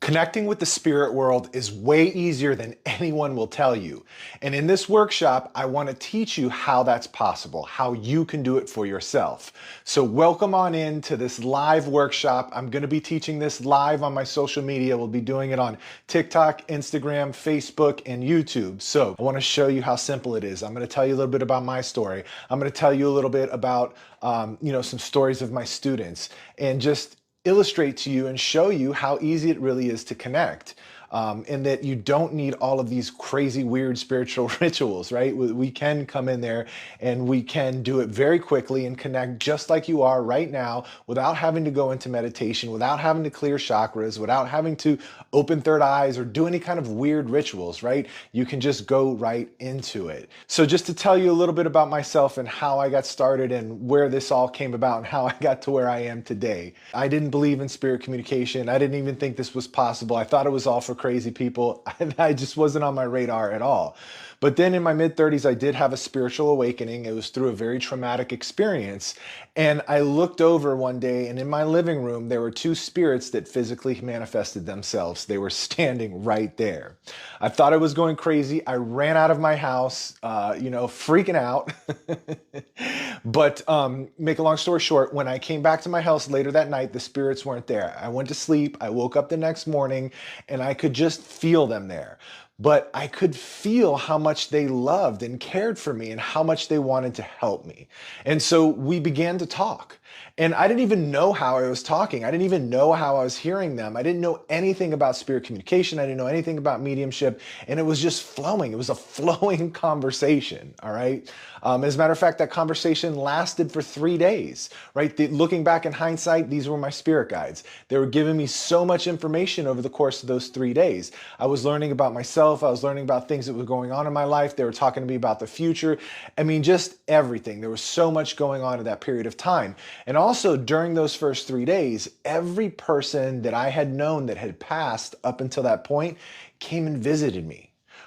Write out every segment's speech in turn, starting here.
Connecting with the spirit world is way easier than anyone will tell you. And in this workshop, I want to teach you how that's possible, how you can do it for yourself. So welcome on in to this live workshop. I'm going to be teaching this live on my social media. We'll be doing it on TikTok, Instagram, Facebook, and YouTube. So I want to show you how simple it is. I'm going to tell you a little bit about my story. I'm going to tell you a little bit about, some stories of my students and just illustrate to you and show you how easy it really is to connect. And that you don't need all of these crazy, weird spiritual rituals, right? We can come in there and we can do it very quickly and connect just like you are right now without having to go into meditation, without having to clear chakras, without having to open third eyes or do any kind of weird rituals, right? You can just go right into it. So just to tell you a little bit about myself and how I got started and where this all came about and how I got to where I am today. I didn't believe in spirit communication. I didn't even think this was possible. I thought it was all for crazy people. I just wasn't on my radar at all. But then in my mid-30s, I did have a spiritual awakening. It was through a very traumatic experience. And I looked over one day and in my living room, there were two spirits that physically manifested themselves. They were standing right there. I thought I was going crazy. I ran out of my house, freaking out. But make a long story short, when I came back to my house later that night, the spirits weren't there. I went to sleep. I woke up the next morning and I could just feel them there. But I could feel how much they loved and cared for me and how much they wanted to help me. And so we began to talk. And I didn't even know how I was talking. I didn't even know how I was hearing them. I didn't know anything about spirit communication. I didn't know anything about mediumship. And it was just flowing. It was a flowing conversation, all right? As a matter of fact, that conversation lasted for 3 days, right? Looking back in hindsight, these were my spirit guides. They were giving me so much information over the course of those 3 days. I was learning about myself. I was learning about things that were going on in my life. They were talking to me about the future. I mean, just everything. There was so much going on in that period of time. And also during those first 3 days, every person that I had known that had passed up until that point came and visited me.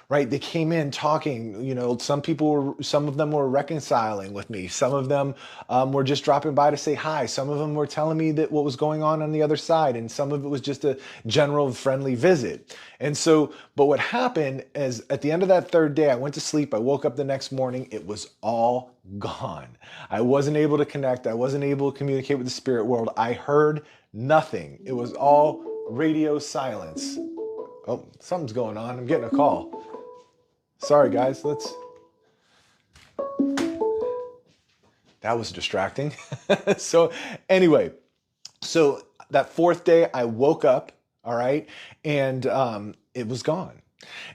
Right? They came in talking, some of them were reconciling with me. Some of them were just dropping by to say hi. Some of them were telling me that what was going on the other side. And some of it was just a general friendly visit. And so, but what happened is at the end of that third day, I went to sleep. I woke up the next morning. It was all gone. I wasn't able to connect. I wasn't able to communicate with the spirit world. I heard nothing. It was all radio silence. Oh, something's going on. I'm getting a call. Sorry, guys, that was distracting. So anyway, so that fourth day I woke up, all right, and it was gone.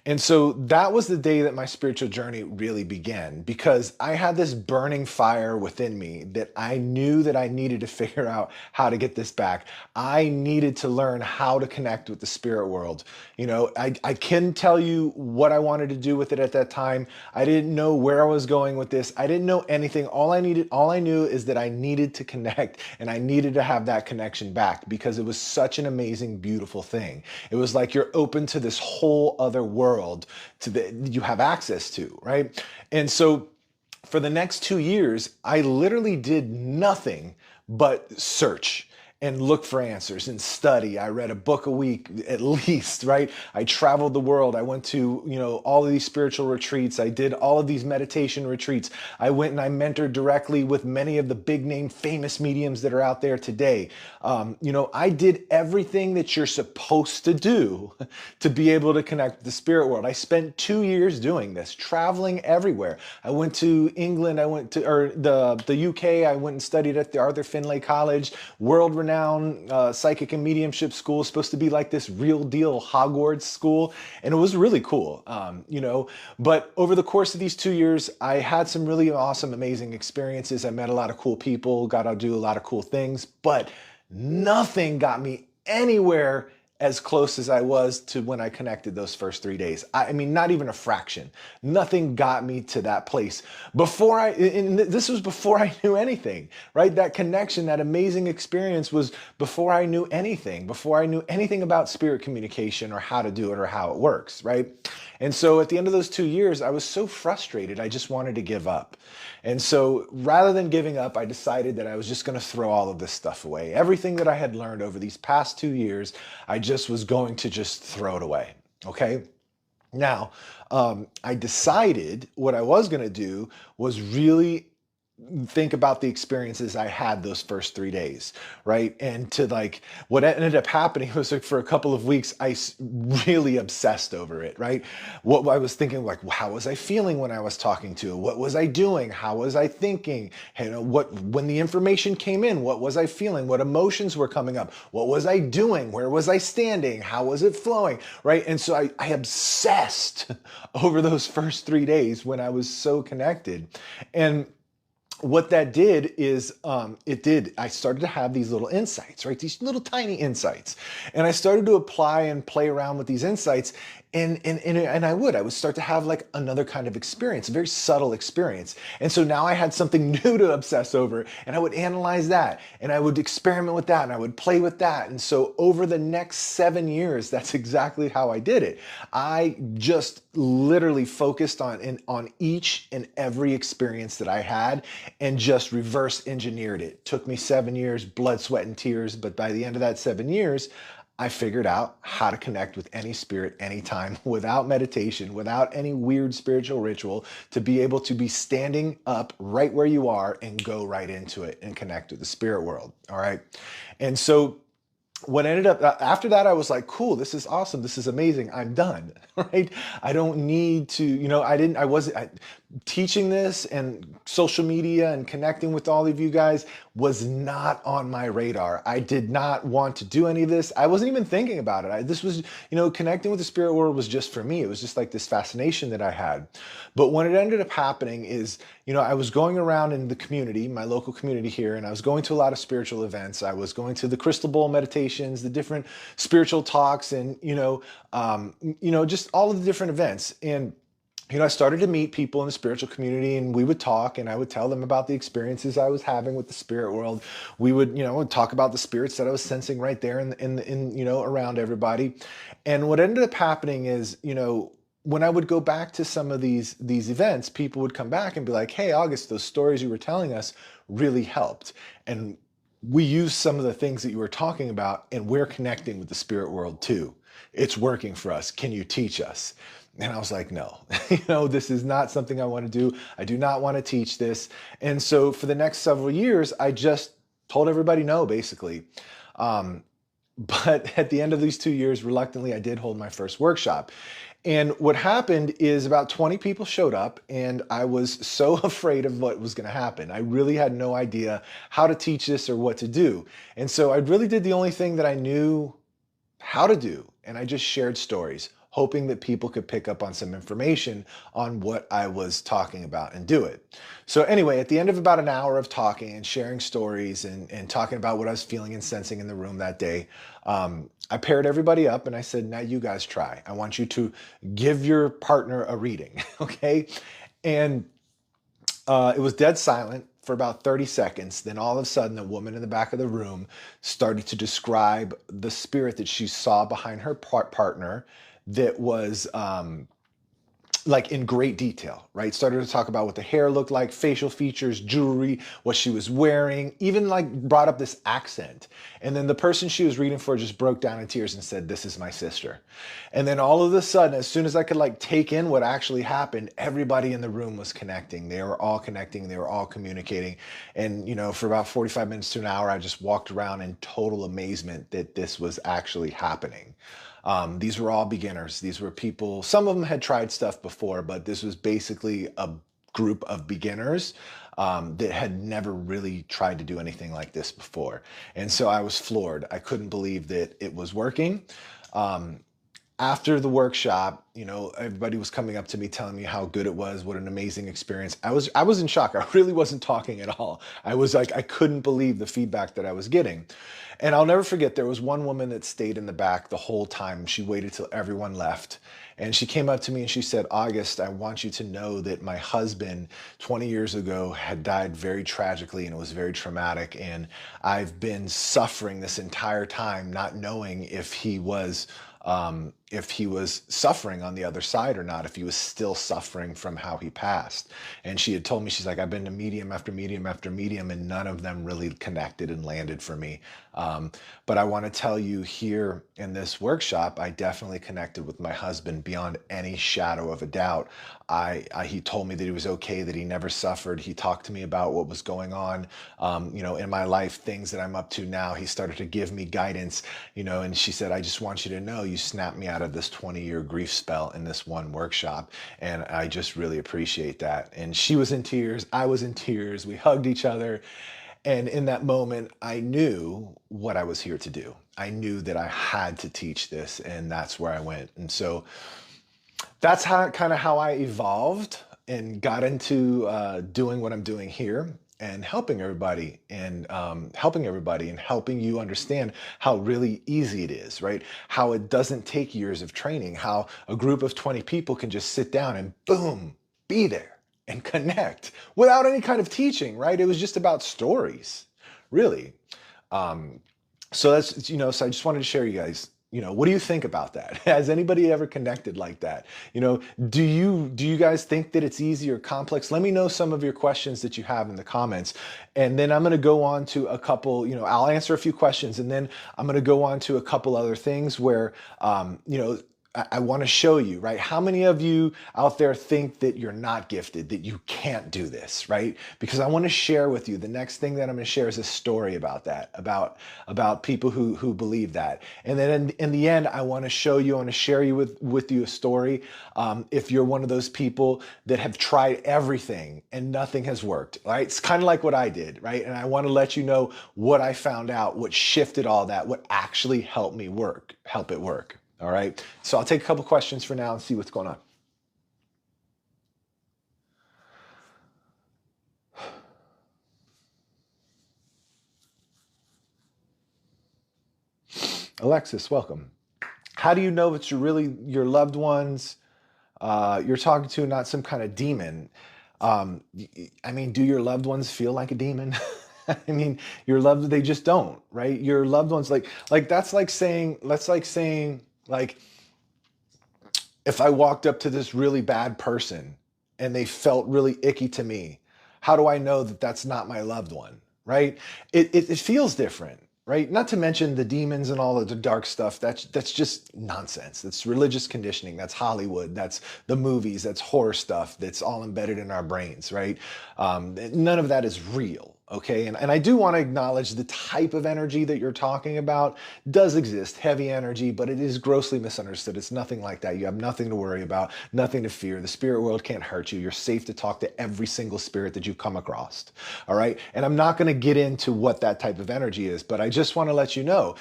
And so that was the day that my spiritual journey really began, because I had this burning fire within me that I knew that I needed to figure out how to get this back. I needed to learn how to connect with the spirit world. I can tell you what I wanted to do with it at that time. I didn't know where I was going with this. I didn't know anything. All I knew is that I needed to connect and I needed to have that connection back because it was such an amazing, beautiful thing. It was like you're open to this whole other world that you have access to, right? And so for the next 2 years, I literally did nothing but search and look for answers and study. I read a book a week at least, right? I traveled the world. I went to, all of these spiritual retreats. I did all of these meditation retreats. I went and I mentored directly with many of the big name famous mediums that are out there today. I did everything that you're supposed to do to be able to connect with the spirit world. I spent 2 years doing this, traveling everywhere. I went to England. I went to the UK. I went and studied at the Arthur Findlay College, world-renowned psychic and mediumship school, supposed to be like this real deal Hogwarts school. And it was really cool, but over the course of these 2 years, I had some really awesome, amazing experiences. I met a lot of cool people, got to do a lot of cool things, but nothing got me anywhere as close as I was to when I connected those first 3 days. I mean, not even a fraction. Nothing got me to that place. This was before I knew anything, right? That connection, that amazing experience was before I knew anything about spirit communication or how to do it or how it works, right? And so at the end of those 2 years, I was so frustrated, I just wanted to give up. And so rather than giving up, I decided that I was just going to throw all of this stuff away. Everything that I had learned over these past 2 years, I just was going to just throw it away. Okay. Now, I decided what I was going to do was really think about the experiences I had those first 3 days, right? And to like, what ended up happening was like for a couple of weeks, really obsessed over it, right? What I was thinking, like, how was I feeling when I was talking to it? What was I doing? How was I thinking? You know, when the information came in, what was I feeling? What emotions were coming up? What was I doing? Where was I standing? How was it flowing, right? And so I obsessed over those first 3 days when I was so connected. And what that did is I started to have these little insights, right? These little tiny insights. And I started to apply and play around with these insights. And I would start to have like another kind of experience, a very subtle experience. And so now I had something new to obsess over, and I would analyze that, and I would experiment with that, and I would play with that. And so over the next 7 years, that's exactly how I did it. I just literally focused on each and every experience that I had and just reverse engineered it. Took me 7 years, blood, sweat, and tears. But by the end of that 7 years, I figured out how to connect with any spirit anytime without meditation, without any weird spiritual ritual, to be able to be standing up right where you are and go right into it and connect with the spirit world. All right. And so what ended up after that, I was like, cool, this is awesome. This is amazing. I'm done, right? I don't need to, teaching this, and social media and connecting with all of you guys was not on my radar. I did not want to do any of this. I wasn't even thinking about it. This was, connecting with the spirit world was just for me. It was just like this fascination that I had. But what it ended up happening is, I was going around in the community, my local community here, and I was going to a lot of spiritual events. I was going to the crystal bowl meditations, the different spiritual talks, and, just all of the different events. And I started to meet people in the spiritual community, and we would talk, and I would tell them about the experiences I was having with the spirit world. We would, talk about the spirits that I was sensing right there in around everybody. And what ended up happening is, when I would go back to some of these events, people would come back and be like, hey, August, those stories you were telling us really helped. And we use some of the things that you were talking about, and we're connecting with the spirit world too. It's working for us. Can you teach us? And I was like, no, this is not something I want to do. I do not want to teach this. And so for the next several years, I just told everybody no, basically. But at the end of these 2 years, reluctantly, I did hold my first workshop. And what happened is about 20 people showed up, and I was so afraid of what was going to happen. I really had no idea how to teach this or what to do. And so I really did the only thing that I knew how to do, and I just shared stories, hoping that people could pick up on some information on what I was talking about and do it. So anyway, at the end of about an hour of talking and sharing stories and talking about what I was feeling and sensing in the room that day, I paired everybody up and I said, now you guys try. I want you to give your partner a reading, okay? And it was dead silent for about 30 seconds. Then all of a sudden, the woman in the back of the room started to describe the spirit that she saw behind her partner that was like in great detail, right? Started to talk about what the hair looked like, facial features, jewelry, what she was wearing, even like brought up this accent. And then the person she was reading for just broke down in tears and said, this is my sister. And then all of a sudden, as soon as I could like take in what actually happened, everybody in the room was connecting. They were all connecting. They were all communicating. And, for about 45 minutes to an hour, I just walked around in total amazement that this was actually happening. These were all beginners. These were people, some of them had tried stuff before, but this was basically a group of beginners that had never really tried to do anything like this before. And so I was floored. I couldn't believe that it was working. After the workshop, everybody was coming up to me telling me how good it was, what an amazing experience. I was in shock. I really wasn't talking at all. I was like, I couldn't believe the feedback that I was getting. And I'll never forget, there was one woman that stayed in the back the whole time. She waited till everyone left. And she came up to me and she said, August, I want you to know that my husband 20 years ago had died very tragically, and it was very traumatic. And I've been suffering this entire time, not knowing if he was if he was suffering on the other side or not, if he was still suffering from how he passed. And she had told me, she's like, I've been to medium after medium after medium, and none of them really connected and landed for me. But I want to tell you, here in this workshop, I definitely connected with my husband beyond any shadow of a doubt. He told me that he was okay, that he never suffered. He talked to me about what was going on, in my life, things that I'm up to now. He started to give me guidance, and she said, I just want you to know, you snapped me out of this 20-year grief spell in this one workshop. And I just really appreciate that. And she was in tears. I was in tears. We hugged each other. And in that moment, I knew what I was here to do. I knew that I had to teach this, and that's where I went. And so that's how I evolved and got into doing what I'm doing here, and helping everybody, and helping you understand how really easy it is, right? How it doesn't take years of training, how a group of 20 people can just sit down and boom, be there and connect without any kind of teaching, right? It was just about stories, really. So that's, so I just wanted to share you guys, what do you think about that? Has anybody ever connected like that? Do you guys think that it's easy or complex? Let me know some of your questions that you have in the comments. And then I'm going to go on to a couple, I'll answer a few questions, and then I'm going to go on to a couple other things where, I want to show you, right? How many of you out there think that you're not gifted, that you can't do this, right? Because I want to share with you, the next thing that I'm going to share is a story about that, about people who believe that. And then in the end, I want to show you, I want to share with you a story. If you're one of those people that have tried everything and nothing has worked, right? It's kind of like what I did, right? And I want to let you know what I found out, what shifted all that, what actually helped it work. All right, so I'll take a couple questions for now and see what's going on. Alexis, welcome. How do you know it's really your loved ones you're talking to, not some kind of demon? Do your loved ones feel like a demon? They just don't, right? Your loved ones, that's like saying, if I walked up to this really bad person and they felt really icky to me, how do I know that that's not my loved one, right? It feels different, right? Not to mention the demons and all of the dark stuff. That's just nonsense. That's religious conditioning. That's Hollywood. That's the movies. That's horror stuff that's all embedded in our brains, right? None of that is real. Okay, and I do want to acknowledge the type of energy that you're talking about does exist, heavy energy, but it is grossly misunderstood. It's nothing like that. You have nothing to worry about, nothing to fear. The spirit world can't hurt you. You're safe to talk to every single spirit that you come across. All right, and I'm not going to get into what that type of energy is, but I just want to let you know,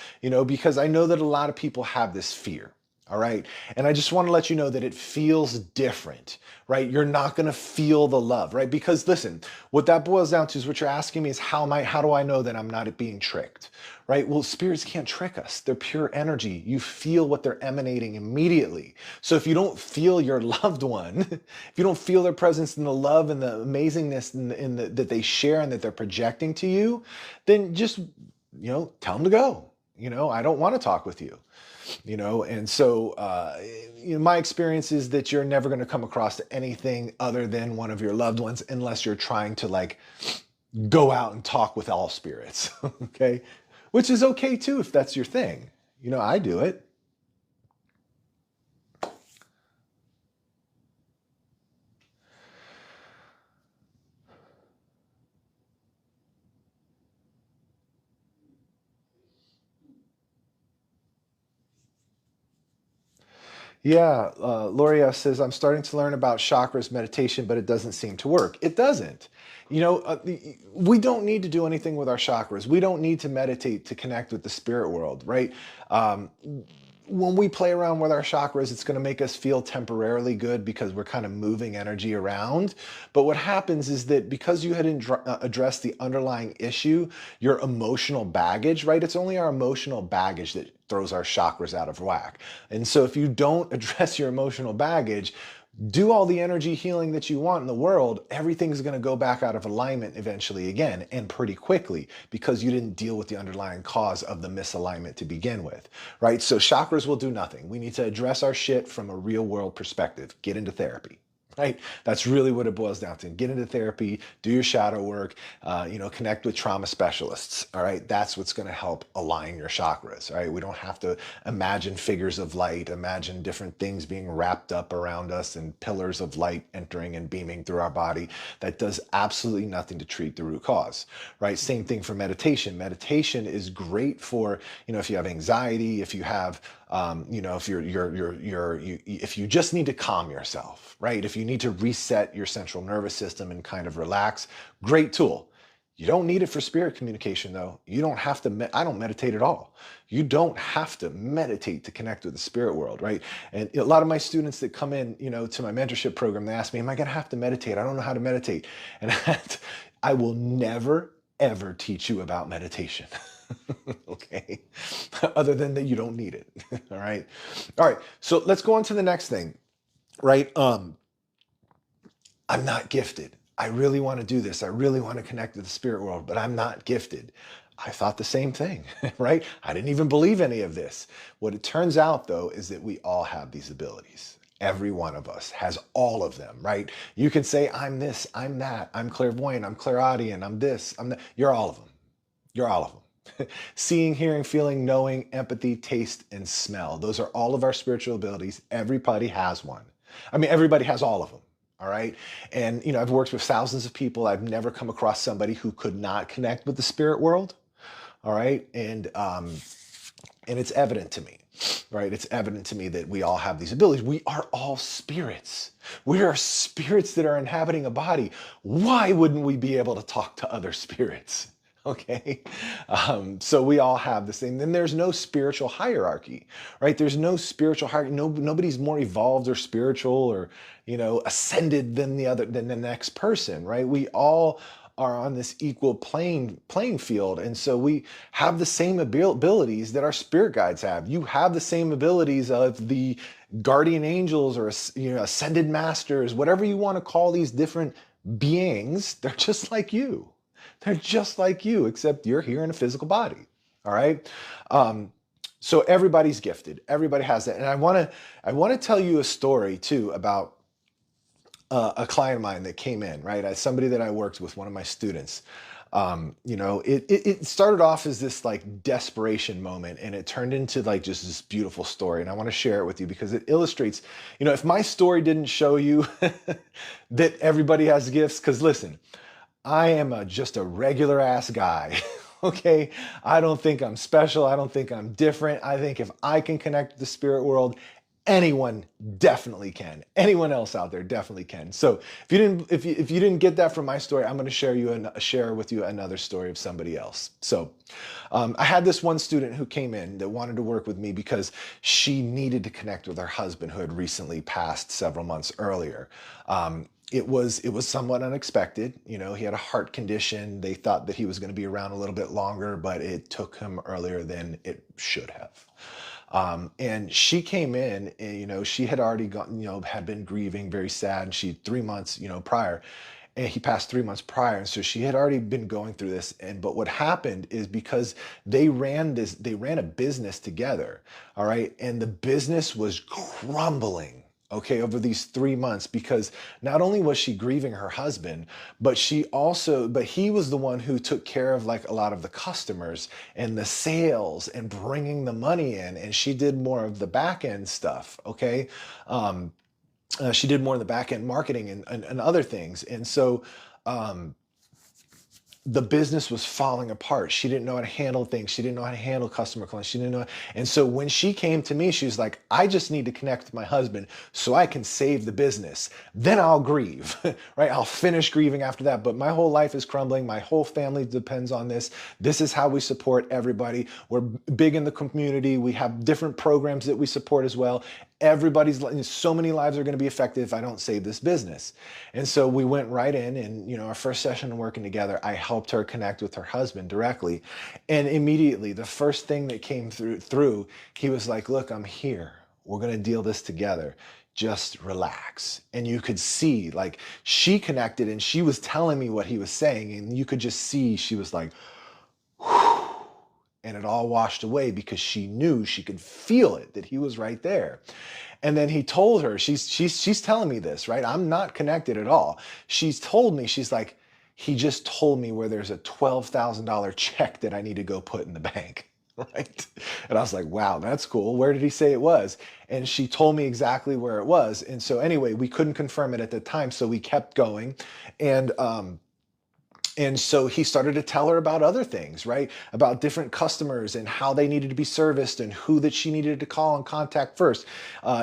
because I know that a lot of people have this fear. All right. And I just want to let you know that it feels different, right? You're not going to feel the love, right? Because listen, what that boils down to is, what you're asking me is, how do I know that I'm not being tricked, right? Well, spirits can't trick us. They're pure energy. You feel what they're emanating immediately. So if you don't feel your loved one, if you don't feel their presence and the love and the amazingness that they share and that they're projecting to you, then just, tell them to go. I don't want to talk with you. And so my experience is that you're never going to come across anything other than one of your loved ones, unless you're trying to go out and talk with all spirits. Okay, which is okay too if that's your thing. I do it. Yeah, Loria says, I'm starting to learn about chakras meditation, but it doesn't seem to work. It doesn't. We don't need to do anything with our chakras. We don't need to meditate to connect with the spirit world, right? When we play around with our chakras, it's going to make us feel temporarily good because we're kind of moving energy around. But what happens is that because you hadn't addressed the underlying issue, your emotional baggage, right? It's only our emotional baggage that throws our chakras out of whack. And so if you don't address your emotional baggage, do all the energy healing that you want in the world, everything's going to go back out of alignment eventually again, and pretty quickly, because you didn't deal with the underlying cause of the misalignment to begin with, right? So chakras will do nothing. We need to address our shit from a real world perspective. Get into therapy. Right? That's really what it boils down to. Get into therapy, do your shadow work, connect with trauma specialists. All right. That's what's going to help align your chakras. All right. We don't have to imagine figures of light, imagine different things being wrapped up around us and pillars of light entering and beaming through our body. That does absolutely nothing to treat the root cause. Right. Same thing for meditation. Meditation is great for, if you have anxiety, if you have, if you just need to calm yourself, right? If you need to reset your central nervous system and kind of relax, great tool. You don't need it for spirit communication though. You don't have to, I don't meditate at all. You don't have to meditate to connect with the spirit world, right? And a lot of my students that come in, to my mentorship program, they ask me, am I going to have to meditate? I don't know how to meditate. And I will never, ever teach you about meditation. Okay. Other than that, you don't need it. All right. All right. So let's go on to the next thing, right? I'm not gifted. I really want to do this. I really want to connect with the spirit world, but I'm not gifted. I thought the same thing, right? I didn't even believe any of this. What it turns out though, is that we all have these abilities. Every one of us has all of them, right? You can say, I'm this, I'm that, I'm clairvoyant, I'm clairaudient, I'm this, I'm that. You're all of them. You're all of them. Seeing, hearing, feeling, knowing, empathy, taste, and smell. Those are all of our spiritual abilities. Everybody has one. I mean, everybody has all of them. All right. And, I've worked with thousands of people. I've never come across somebody who could not connect with the spirit world. All right. And it's evident to me, right? It's evident to me that we all have these abilities. We are all spirits. We are spirits that are inhabiting a body. Why wouldn't we be able to talk to other spirits? Okay. So we all have the same. Then there's no spiritual hierarchy, right? There's no spiritual hierarchy. Nobody's more evolved or spiritual or, ascended than the next person, right? We all are on this equal playing field. And so we have the same abilities that our spirit guides have. You have the same abilities of the guardian angels or, ascended masters, whatever you want to call these different beings. They're just like you. They're just like you, except you're here in a physical body. All right. So everybody's gifted. Everybody has that. And I want to tell you a story too about a client of mine that came in, right? As somebody that I worked with, one of my students. It started off as this like desperation moment, and it turned into like just this beautiful story. And I want to share it with you because it illustrates, if my story didn't show you that everybody has gifts, because listen, I am just a regular ass guy. Okay. I don't think I'm special. I don't think I'm different. I think if I can connect with the spirit world, anyone definitely can. Anyone else out there definitely can. So if you didn't get that from my story, I'm going to share with you another story of somebody else. So I had this one student who came in that wanted to work with me because she needed to connect with her husband who had recently passed several months earlier. It was somewhat unexpected. He had a heart condition. They thought that he was going to be around a little bit longer, but it took him earlier than it should have. And she came in and, she had already gotten, had been grieving, very sad. She 3 months, prior, and he passed 3 months prior. And so she had already been going through this. But what happened is because they ran a business together. All right. And the business was crumbling. Okay, over these 3 months, because not only was she grieving her husband, but he was the one who took care of like a lot of the customers and the sales and bringing the money in. And she did more of the back end stuff. Okay. She did more of the back end marketing and other things. And so, the business was falling apart. She didn't know how to handle things. She didn't know how to handle customer clients. She didn't know. And so when she came to me, she was like, I just need to connect with my husband so I can save the business. Then I'll grieve, right? I'll finish grieving after that. But my whole life is crumbling. My whole family depends on this. This is how we support everybody. We're big in the community. We have different programs that we support as well. So many lives are going to be affected if I don't save this business. And so we went right in and, our first session of working together, I helped her connect with her husband directly. And immediately the first thing that came through, he was like, look, I'm here. We're going to deal this together. Just relax. And you could see, like, she connected and she was telling me what he was saying. And you could just see she was like, whew, and it all washed away because she knew, she could feel it, that he was right there. And then he told her, she's telling me this, right? I'm not connected at all. She's told me, she's like, he just told me where there's a $12,000 check that I need to go put in the bank. Right. And I was like, wow, that's cool. Where did he say it was? And she told me exactly where it was. And so anyway, we couldn't confirm it at the time. So we kept going. And so he started to tell her about other things, right? About different customers and how they needed to be serviced and who that she needed to call and contact first.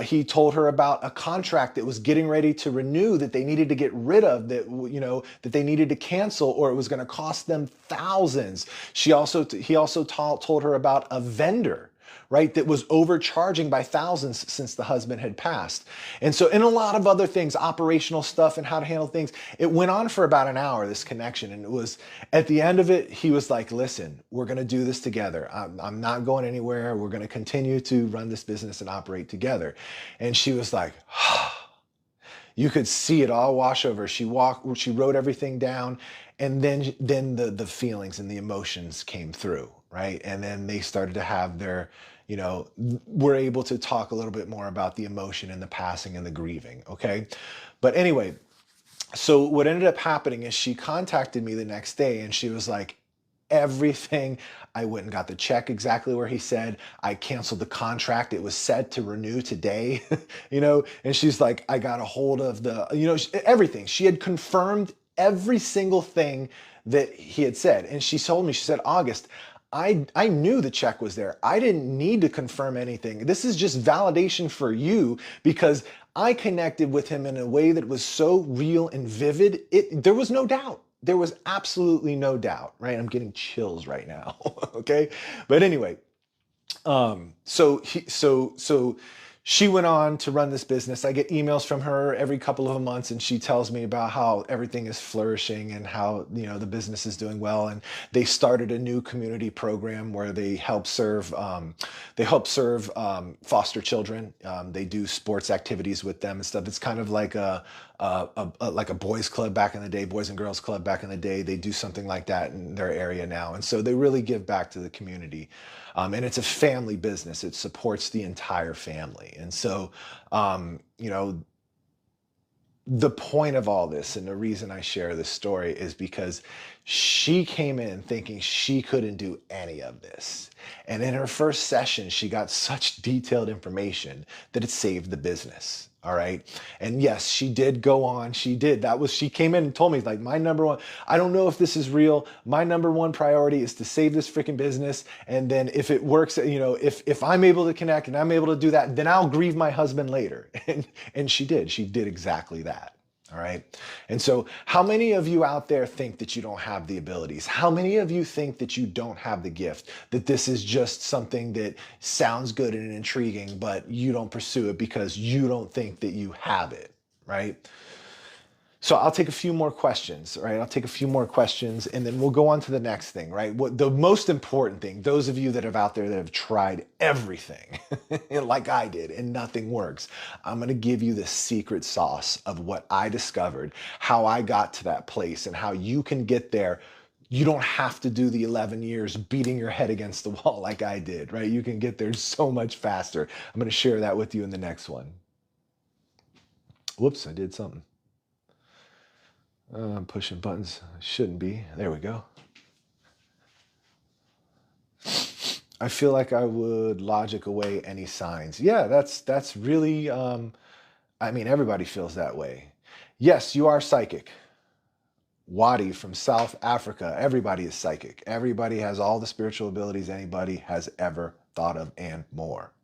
He told her about a contract that was getting ready to renew that they needed to get rid of, that, you know, that they needed to cancel or it was going to cost them thousands. He also told her about a vendor, right, that was overcharging by thousands since the husband had passed. And so, and a lot of other things, operational stuff and how to handle things. It went on for about an hour, this connection. And it was, at the end of it, he was like, listen, we're going to do this together. I'm not going anywhere. We're going to continue to run this business and operate together. And she was like, you could see it all wash over. She wrote everything down. And then the feelings and the emotions came through, right? And then they started to have their, you know, we're able to talk a little bit more about the emotion and the passing and the grieving, okay? But anyway, so what ended up happening is she contacted me the next day and she was like, everything, I went and got the check exactly where he said. I canceled the contract. It was set to renew today, you know, and she's like, I got a hold of the, you know, everything. She had confirmed every single thing that he had said. And she told me, she said, August, I knew the check was there. I didn't need to confirm anything. This is just validation for you because I connected with him in a way that was so real and vivid. There was no doubt. There was absolutely no doubt, right? I'm getting chills right now. Okay. But anyway, so she went on to run this business. I get emails from her every couple of months and she tells me about how everything is flourishing and how, you know, the business is doing well. And they started a new community program where they help serve foster children. They do sports activities with them and stuff. It's kind of like a boys club back in the day, boys and girls club back in the day. They do something like that in their area now. And so they really give back to the community. And it's a family business. It supports the entire family. And so, you know, the point of all this and the reason I share this story is because she came in thinking she couldn't do any of this. And in her first session, she got such detailed information that it saved the business. All right. And yes, she did go on. She came in and told me, like, my number one, I don't know if this is real. My number one priority is to save this freaking business. And then if it works, you know, if I'm able to connect and I'm able to do that, then I'll grieve my husband later. And she did exactly that. All right. And so how many of you out there think that you don't have the abilities? How many of you think that you don't have the gift, that this is just something that sounds good and intriguing, but you don't pursue it because you don't think that you have it, right? So I'll take a few more questions, right? I'll take a few more questions and then we'll go on to the next thing, right? What the most important thing, those of you that are out there that have tried everything like I did and nothing works, I'm going to give you the secret sauce of what I discovered, how I got to that place and how you can get there. You don't have to do the 11 years beating your head against the wall like I did, right? You can get there so much faster. I'm going to share that with you in the next one. Whoops, I did something. I'm pushing buttons. Shouldn't be. There we go. I feel like I would logic away any signs. Yeah, that's really, I mean, everybody feels that way. Yes, you are psychic. Wadi from South Africa. Everybody is psychic. Everybody has all the spiritual abilities anybody has ever thought of and more.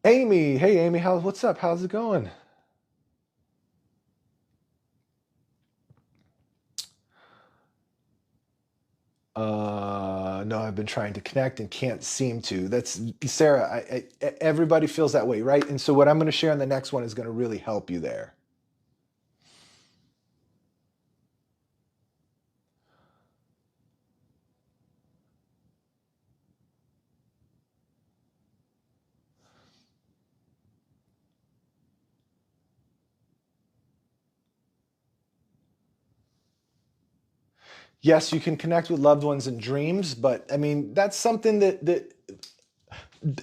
Amy. Hey, Amy. What's up? How's it going? No, I've been trying to connect and can't seem to. That's Sarah. Everybody feels that way, right? And so what I'm going to share in the next one is going to really help you there. Yes, you can connect with loved ones in dreams, but I mean, that's something that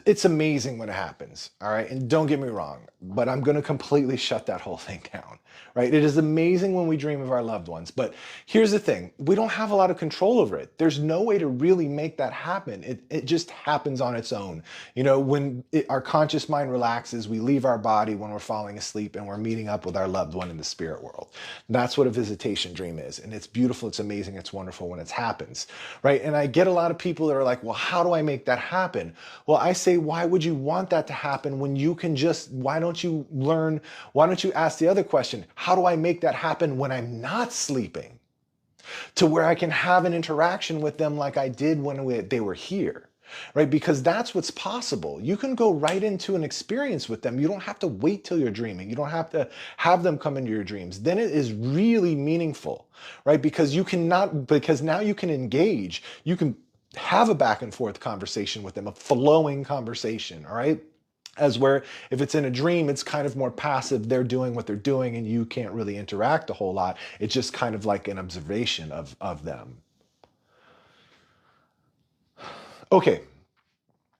it's amazing when it happens, all right? And don't get me wrong, but I'm going to completely shut that whole thing down, right? It is amazing when we dream of our loved ones, but here's the thing. We don't have a lot of control over it. There's no way to really make that happen. It just happens on its own. You know, when our conscious mind relaxes, we leave our body when we're falling asleep and we're meeting up with our loved one in the spirit world. That's what a visitation dream is. And it's beautiful, it's amazing, it's wonderful when it happens, right? And I get a lot of people that are like, well, how do I make that happen? Well, I say, why would you want that to happen when you can just, why don't you ask the other question, how do I make that happen when I'm not sleeping? To where I can have an interaction with them like I did when they were here, right? Because that's what's possible. You can go right into an experience with them. You don't have to wait till you're dreaming. You don't have to have them come into your dreams. Then it is really meaningful, right? Because now you can engage. You can have a back and forth conversation with them, a flowing conversation, all right? As where if it's in a dream, it's kind of more passive. They're doing what they're doing and you can't really interact a whole lot. It's just kind of like an observation of them. Okay.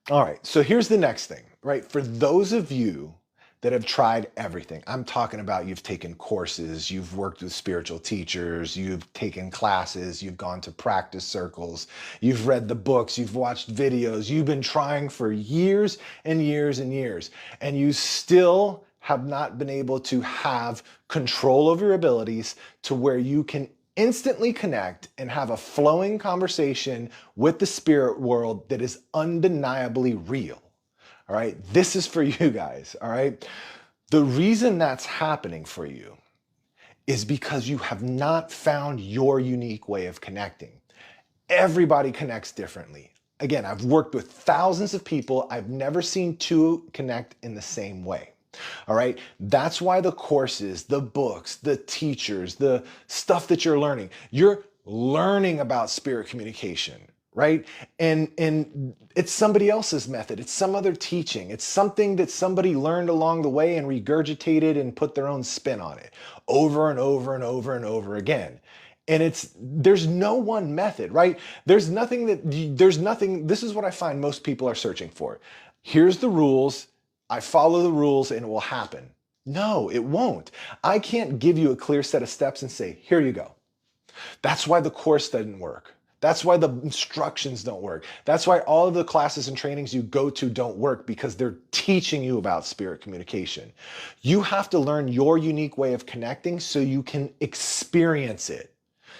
All right. So here's the next thing, right? For those of you that have tried everything, I'm talking about you've taken courses, you've worked with spiritual teachers, you've taken classes, you've gone to practice circles, you've read the books, you've watched videos, you've been trying for years and years and years, and you still have not been able to have control over your abilities to where you can instantly connect and have a flowing conversation with the spirit world that is undeniably real. All right, this is for you guys, all right? The reason that's happening for you is because you have not found your unique way of connecting. Everybody connects differently. Again, I've worked with thousands of people. I've never seen two connect in the same way. All right, that's why the courses, the books, the teachers, the stuff that you're learning about spirit communication, right? And it's somebody else's method. It's some other teaching. It's something that somebody learned along the way and regurgitated and put their own spin on it over and over and over and over again. And there's no one method, right? This is what I find most people are searching for. Here's the rules. I follow the rules and it will happen. No, it won't. I can't give you a clear set of steps and say, here you go. That's why the course doesn't work. That's why the instructions don't work. That's why all of the classes and trainings you go to don't work, because they're teaching you about spirit communication. You have to learn your unique way of connecting so you can experience it.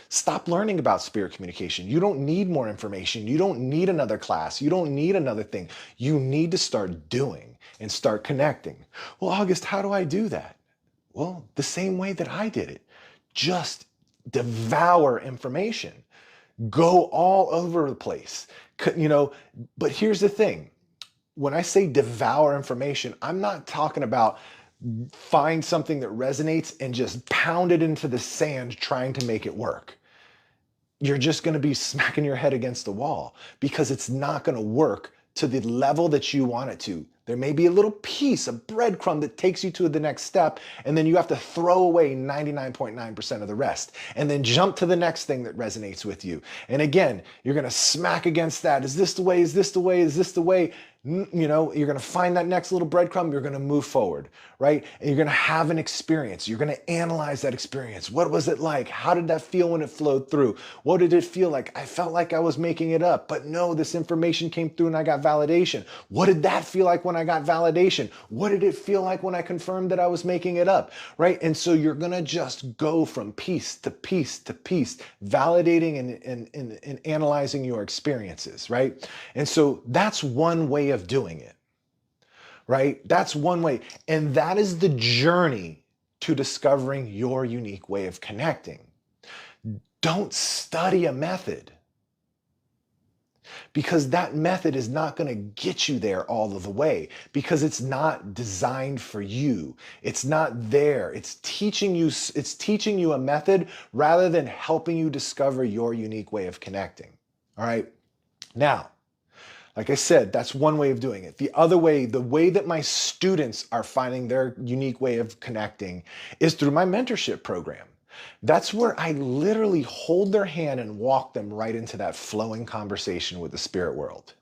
Stop learning about spirit communication. You don't need more information. You don't need another class. You don't need another thing. You need to start doing and start connecting. Well, August, how do I do that? Well, the same way that I did it. Just devour information. Go all over the place, but here's the thing. When I say devour information, I'm not talking about find something that resonates and just pound it into the sand trying to make it work. You're just going to be smacking your head against the wall because it's not going to work to the level that you want it to. There may be a little piece, a breadcrumb that takes you to the next step, and then you have to throw away 99.9% of the rest, and then jump to the next thing that resonates with you. And again, you're gonna smack against that. Is this the way? Is this the way? Is this the way? You're gonna find that next little breadcrumb, you're gonna move forward, right? And you're gonna have an experience. You're gonna analyze that experience. What was it like? How did that feel when it flowed through? What did it feel like? I felt like I was making it up, but no, this information came through and I got validation. What did that feel like when I got validation? What did it feel like when I confirmed that I was making it up, right? And so you're gonna just go from piece to piece to piece, validating and analyzing your experiences, right? And so that's one way of doing it, right? That's one way. And that is the journey to discovering your unique way of connecting. Don't study a method, because that method is not going to get you there all of the way, because it's not designed for you. It's not there. It's teaching you a method rather than helping you discover your unique way of connecting. All right. Now, like I said, that's one way of doing it. The other way, the way that my students are finding their unique way of connecting, is through my mentorship program. That's where I literally hold their hand and walk them right into that flowing conversation with the spirit world.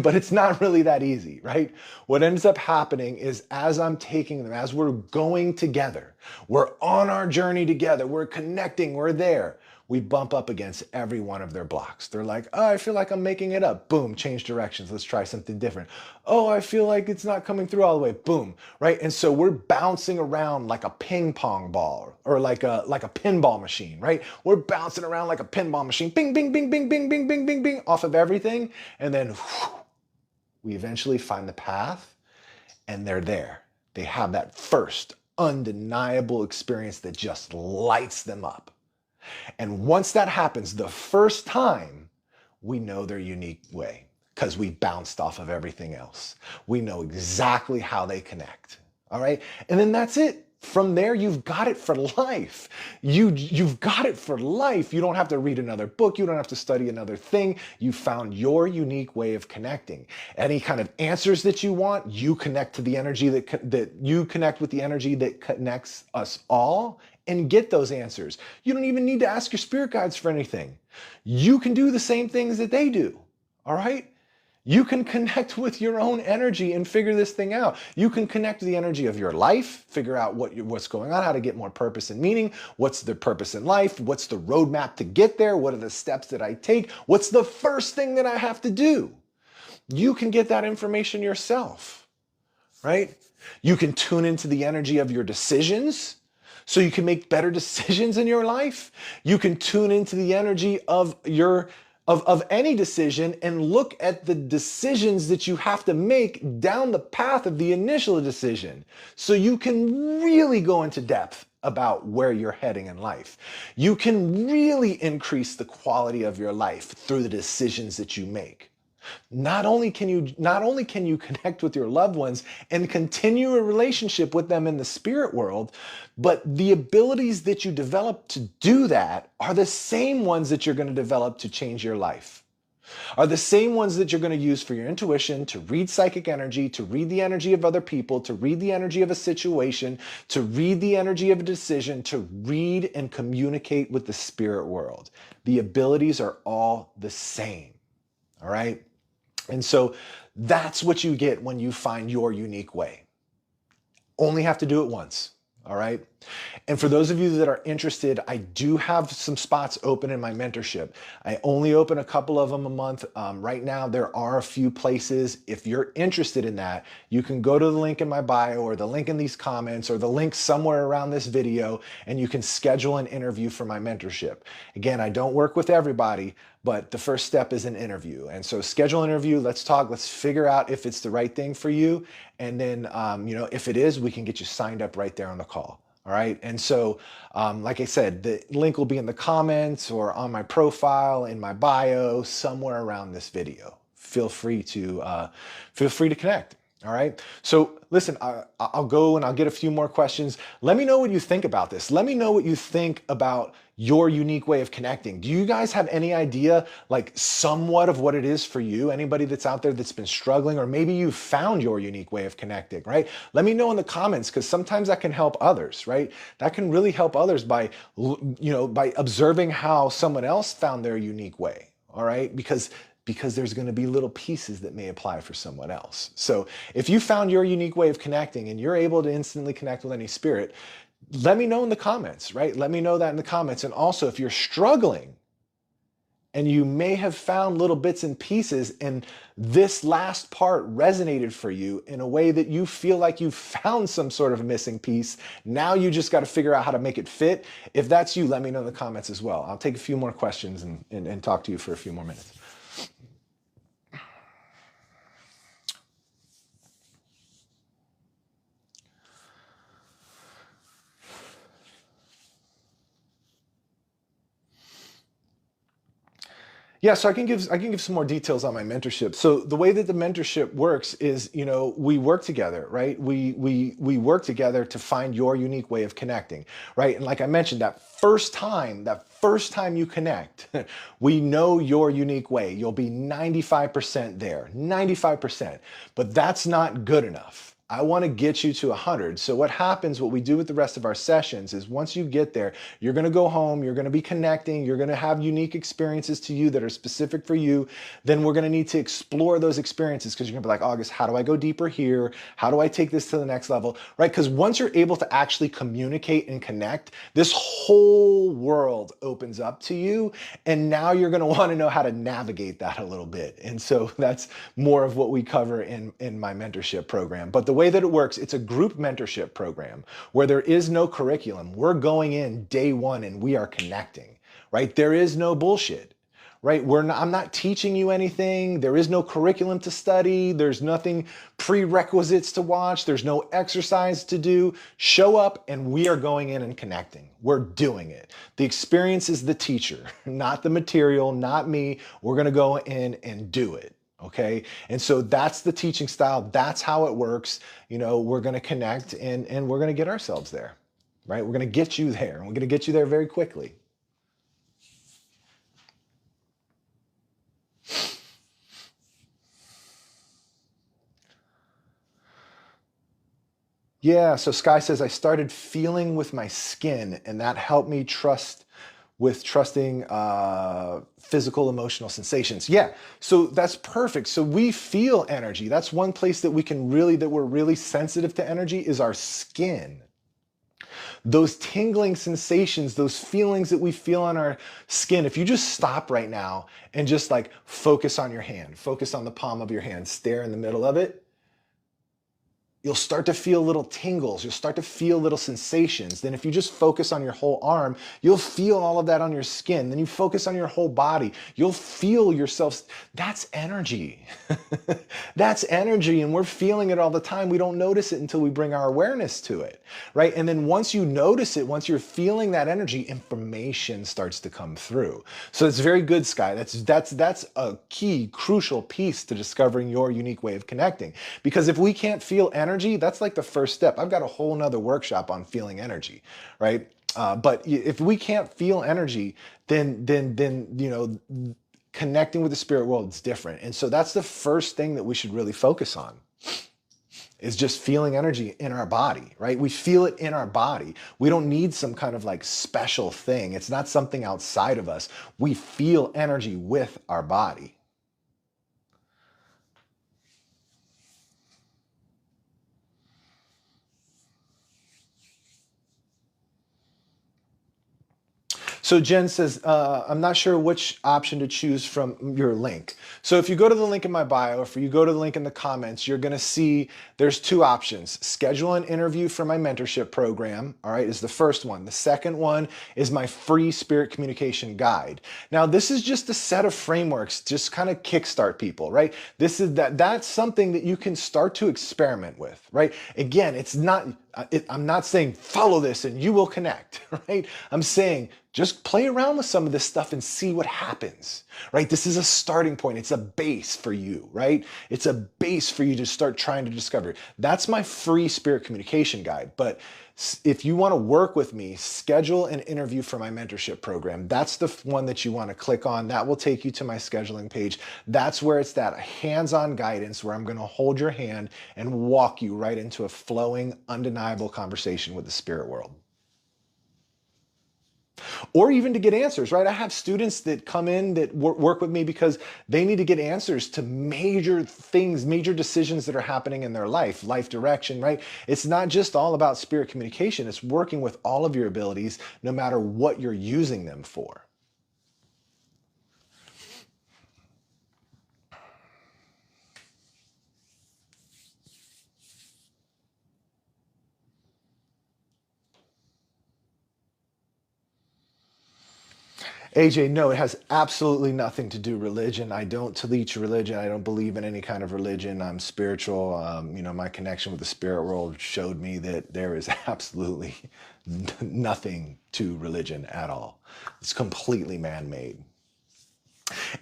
But it's not really that easy, right? What ends up happening is as I'm taking them, as we're going together, we're on our journey together, we're connecting, we're there. We bump up against every one of their blocks. They're like, oh, I feel like I'm making it up. Boom, change directions. Let's try something different. Oh, I feel like it's not coming through all the way. Boom, right? And so we're bouncing around like a ping pong ball or like a pinball machine, right? We're bouncing around like a pinball machine. Bing, bing, bing, bing, bing, bing, bing, bing, bing, off of everything. And then whew, we eventually find the path and they're there. They have that first undeniable experience that just lights them up. And once that happens, the first time, we know their unique way because we bounced off of everything else. We know exactly how they connect. All right. And then that's it. From there, you've got it for life. You've got it for life. You don't have to read another book. You don't have to study another thing. You found your unique way of connecting. Any kind of answers that you want, you connect to the energy that you connect with the energy that connects us all and get those answers. You don't even need to ask your spirit guides for anything. You can do the same things that they do. All right? You can connect with your own energy and figure this thing out. You can connect to the energy of your life, figure out what's going on, how to get more purpose and meaning, what's the purpose in life, what's the roadmap to get there, what are the steps that I take, what's the first thing that I have to do. You can get that information yourself, right? You can tune into the energy of your decisions so you can make better decisions in your life. You can tune into the energy of any decision and look at the decisions that you have to make down the path of the initial decision so you can really go into depth about where you're heading in life. You can really increase the quality of your life through the decisions that you make. Not only can you connect with your loved ones and continue a relationship with them in the spirit world, but the abilities that you develop to do that are the same ones that you're going to develop to change your life. Are the same ones that you're going to use for your intuition, to read psychic energy, to read the energy of other people, to read the energy of a situation, to read the energy of a decision, to read and communicate with the spirit world. The abilities are all the same. All right? And so that's what you get when you find your unique way. Only have to do it once. All right. And for those of you that are interested, I do have some spots open in my mentorship. I only open a couple of them a month. Right now, there are a few places. If you're interested in that, you can go to the link in my bio or the link in these comments or the link somewhere around this video, and you can schedule an interview for my mentorship. Again, I don't work with everybody, but the first step is an interview. And so schedule an interview, let's talk, let's figure out if it's the right thing for you. And then, if it is, we can get you signed up right there on the call. All right. And so, like I said, the link will be in the comments or on my profile, in my bio, somewhere around this video. Feel free to connect. All right. So listen, I'll go and I'll get a few more questions. Let me know what you think about this. Let me know what you think about your unique way of connecting. Do you guys have any idea, like somewhat of what it is for you? Anybody that's out there that's been struggling, or maybe you found your unique way of connecting, right? Let me know in the comments, because sometimes that can help others, right? That can really help others by observing how someone else found their unique way. All right. Because there's going to be little pieces that may apply for someone else. So if you found your unique way of connecting and you're able to instantly connect with any spirit, let me know in the comments, right? Let me know that in the comments. And also, if you're struggling and you may have found little bits and pieces and this last part resonated for you in a way that you feel like you found some sort of missing piece, now you just got to figure out how to make it fit. If that's you, let me know in the comments as well. I'll take a few more questions and talk to you for a few more minutes. Yeah, so I can give some more details on my mentorship. So the way that the mentorship works is, we work together, right? We work together to find your unique way of connecting, right? And like I mentioned, that first time you connect, we know your unique way. You'll be 95% there, 95%. But that's not good enough. I want to get you to 100. So what happens, what we do with the rest of our sessions is once you get there, you're going to go home, you're going to be connecting, you're going to have unique experiences to you that are specific for you. Then we're going to need to explore those experiences because you're going to be like, August, how do I go deeper here? How do I take this to the next level? Right? Because once you're able to actually communicate and connect, this whole world opens up to you. And now you're going to want to know how to navigate that a little bit. And so that's more of what we cover in my mentorship program. But the way that it works, it's a group mentorship program where there is no curriculum. We're going in day one and we are connecting, right? There is no bullshit, right? I'm not teaching you anything. There is no curriculum to study. There's nothing prerequisites to watch. There's no exercise to do. Show up and we are going in and connecting. We're doing it. The experience is the teacher, not the material, not me. We're going to go in and do it. Okay. And so that's the teaching style. That's how it works. You know, we're going to connect and we're going to get ourselves there, right? We're going to get you there and we're going to get you there very quickly. Yeah. So Sky says, I started feeling with my skin and that helped me trusting physical emotional sensations. Yeah, so that's perfect. So we feel energy. That's one place that we're really sensitive to energy is our skin. Those tingling sensations, those feelings that we feel on our skin, if you just stop right now and just like focus on your hand, focus on the palm of your hand, stare in the middle of it, you'll start to feel little tingles. You'll start to feel little sensations. Then if you just focus on your whole arm, you'll feel all of that on your skin. Then you focus on your whole body. You'll feel yourself. That's energy. That's energy. And we're feeling it all the time. We don't notice it until we bring our awareness to it, right? And then once you notice it, once you're feeling that energy, information starts to come through. So it's very good, Sky. That's a key, crucial piece to discovering your unique way of connecting. Because if we can't feel energy, that's like the first step. I've got a whole nother workshop on feeling energy, right? But if we can't feel energy, then you know, connecting with the spirit world is different. And so that's the first thing that we should really focus on is just feeling energy in our body, right? We feel it in our body. We don't need some kind of like special thing. It's not something outside of us. We feel energy with our body. So Jen says, I'm not sure which option to choose from your link. So if you go to the link in my bio, or if you go to the link in the comments, you're going to see there's two options. Schedule an interview for my mentorship program, all right, is the first one. The second one is my free spirit communication guide. Now, this is just a set of frameworks, just kind of kickstart people, right? That's something that you can start to experiment with, right? Again, I'm not saying follow this and you will connect, right? I'm saying just play around with some of this stuff and see what happens, right? This is a starting point. It's a base for you, right? It's a base for you to start trying to discover. That's my free spirit communication guide. But if you want to work with me, schedule an interview for my mentorship program. That's the one that you want to click on. That will take you to my scheduling page. That's where it's that hands-on guidance where I'm going to hold your hand and walk you right into a flowing, undeniable conversation with the spirit world. Or even to get answers, right? I have students that come in that work with me because they need to get answers to major things, major decisions that are happening in their life direction, right? It's not just all about spirit communication. It's working with all of your abilities, no matter what you're using them for. AJ, no, it has absolutely nothing to do religion. I don't teach religion. I don't believe in any kind of religion. I'm spiritual. You know, my connection with the spirit world showed me that there is absolutely nothing to religion at all. It's completely man-made.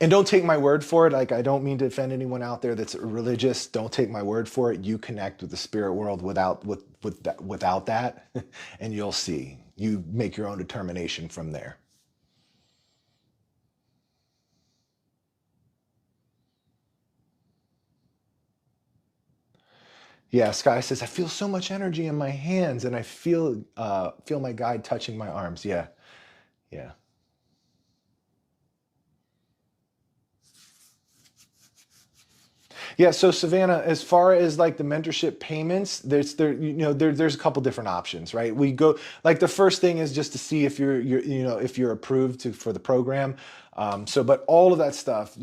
And don't take my word for it. Like, I don't mean to offend anyone out there that's religious. Don't take my word for it. You connect with the spirit world without that, and you'll see. You make your own determination from there. Yeah, Sky says, I feel so much energy in my hands and I feel my guide touching my arms. Yeah, yeah. Yeah, so Savannah, as far as like the mentorship payments, there's a couple different options, right? We go like the first thing is just to see if if you're approved for the program. But all of that stuff,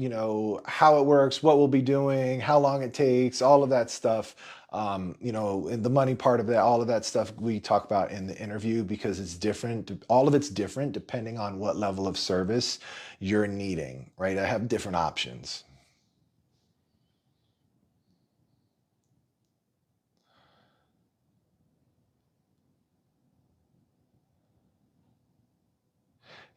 how it works, what we'll be doing, how long it takes, all of that stuff, and the money part of that, all of that stuff we talk about in the interview because it's different. All of it's different depending on what level of service you're needing, right? I have different options.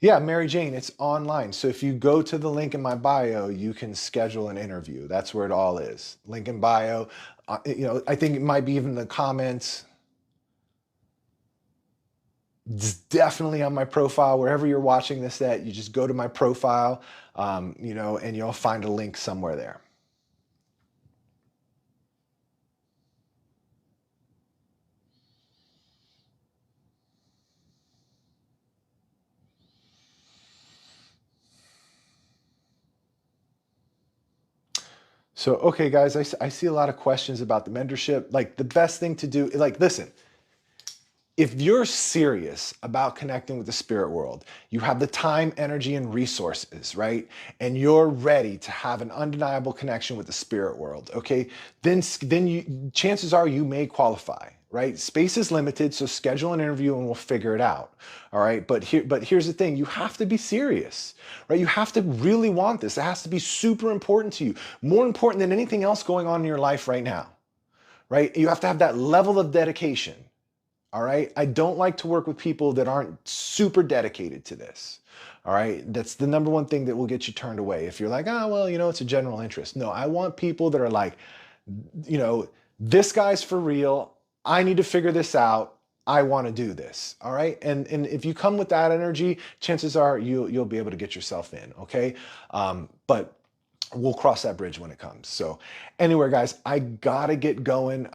Yeah, Mary Jane, it's online. So if you go to the link in my bio, you can schedule an interview. That's where it all is. Link in bio. I think it might be even in the comments. It's definitely on my profile. Wherever you're watching this at, you just go to my profile, and you'll find a link somewhere there. So, okay, guys, I see a lot of questions about the mentorship. Like the best thing to do, like, listen, if you're serious about connecting with the spirit world, you have the time, energy, and resources, right? And you're ready to have an undeniable connection with the spirit world, okay? Chances are you may qualify, right? Space is limited, so schedule an interview and we'll figure it out. All right. But here's the thing, you have to be serious, right? You have to really want this. It has to be super important to you, more important than anything else going on in your life right now, right? You have to have that level of dedication. All right. I don't like to work with people that aren't super dedicated to this. All right. That's the number one thing that will get you turned away. If you're like, oh, well, it's a general interest. No, I want people that are like, this guy's for real. I need to figure this out. I want to do this. All right. And if you come with that energy, chances are you'll be able to get yourself in. Okay. But we'll cross that bridge when it comes. So anyway, guys, I gotta get going.